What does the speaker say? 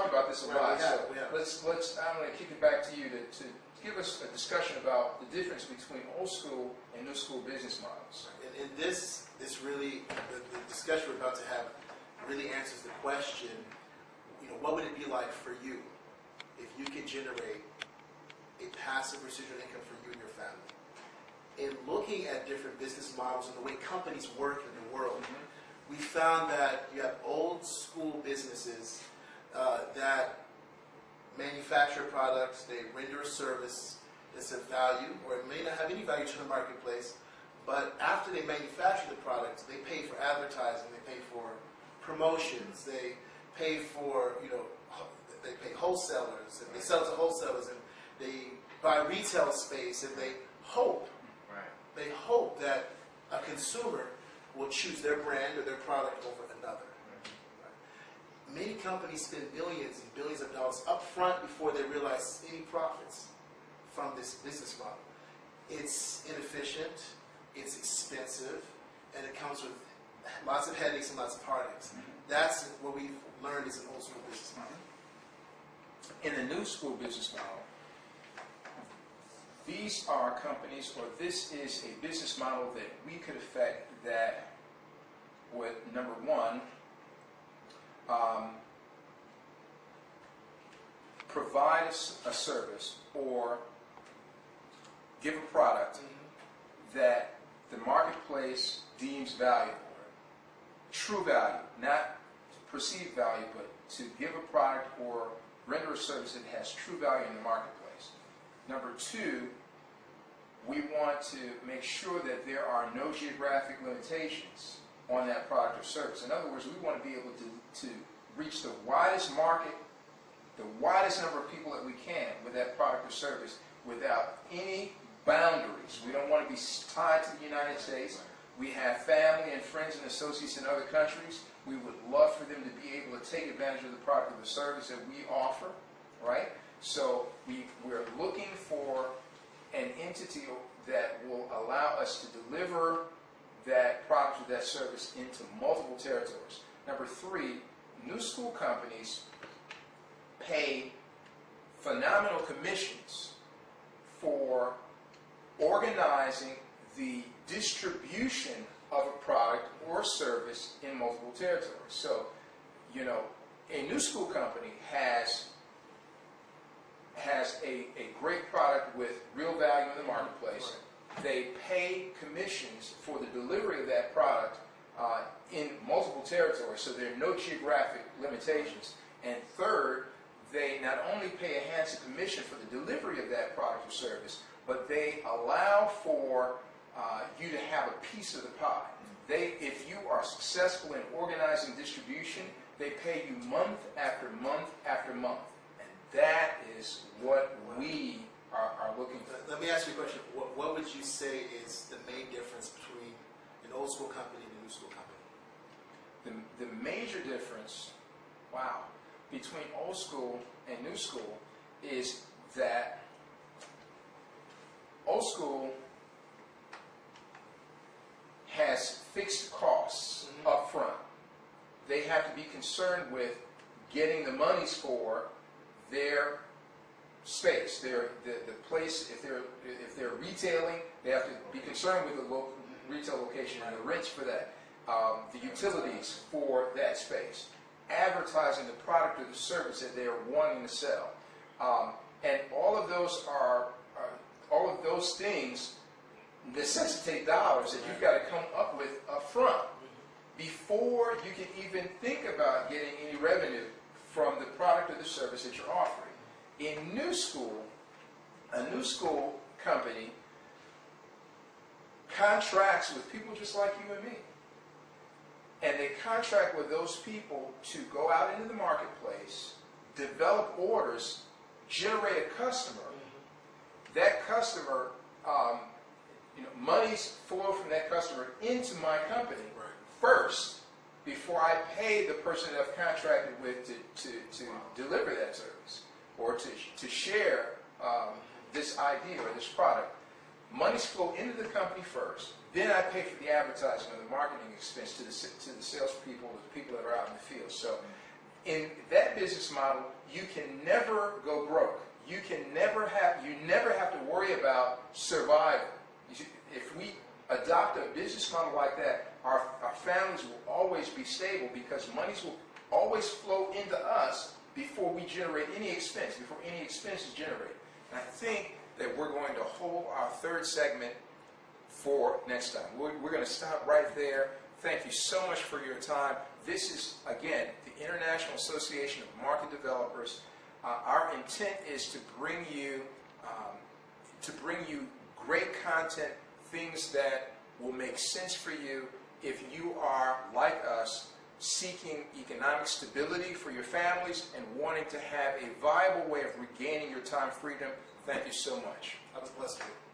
talked about this a lot. So let's. I'm going to kick it back to you to give us a discussion about the difference between old school and new school business models. And this really, the discussion we're about to have really answers the question, what would it be like for you if you could generate a passive residual income for you and your family? In looking at different business models and the way companies work in the world, we found that you have old school businesses that manufacture products, they render a service that's of value, or it may not have any value to the marketplace, but after they manufacture the product, they pay for advertising, they pay for promotions, they pay for, they pay wholesalers, and they sell to wholesalers, and they buy retail space, and they hope that a consumer will choose their brand or their product over another. Many companies spend billions and billions of dollars up front before they realize any profits from this business model. It's inefficient, it's expensive, and it comes with lots of headaches and lots of heartaches. That's what we've learned is an old school business model. In the new school business model, these are companies, or this is a business model that we could affect that would, number one, provide a service or give a product that the marketplace deems valuable, true value, not perceived value, but to give a product or render a service that has true value in the marketplace. Number two, we want to make sure that there are no geographic limitations on that product or service. In other words, we want to be able to reach the widest market, the widest number of people that we can with that product or service without any boundaries. We don't want to be tied to the United States. We have family and friends and associates in other countries. We would love for them to be able to take advantage of the product or the service that we offer, right? So we're looking for an entity that will allow us to deliver that product or that service into multiple territories. Number three, new school companies pay phenomenal commissions for organizing the distribution of a product or service in multiple territories. So, a new school company has a great product with real value in the marketplace. They pay commissions for the delivery of that product in multiple territories, so there are no geographic limitations. And third, they not only pay a handsome commission for the delivery of that product or service, but they allow for you to have a piece of the pie. If you are successful in organizing distribution, they pay you month after month after month. And that is what we are looking for. Let me ask you a question. What would you say is the main difference between an old school company and a new school company? The major difference, between old school and new school is that old school has fixed costs up front. They have to be concerned with getting the monies for their space, the place. If they're retailing, they have to be concerned with the local retail location and the rents for that, the utilities for that space, advertising the product or the service that they are wanting to sell, and all of those things necessitate dollars that you've got to come up with up front before you can even think about getting any revenue from the product or the service that you're offering. In new school, a new school company contracts with people just like you and me. And they contract with those people to go out into the marketplace, develop orders, generate a customer. That customer, monies flow from that customer into my company first before I pay the person that I've contracted with to deliver that service or to share this idea or this product. Monies flow into the company first. Then I pay for the advertising or the marketing expense to the salespeople or the people that are out in the field. So in that business model, you can never go broke. You never have to worry about survival. If we adopt a business model like that, our families will always be stable because monies will always flow into us before we generate any expense, before any expense is generated. And I think that we're going to hold our third segment for next time. We're going to stop right there. Thank you so much for your time. This is, again, the International Association of Market Developers. Our intent is to bring you great content, things that will make sense for you if you are, like us, seeking economic stability for your families and wanting to have a viable way of regaining your time freedom. Thank you so much. I was blessed with it.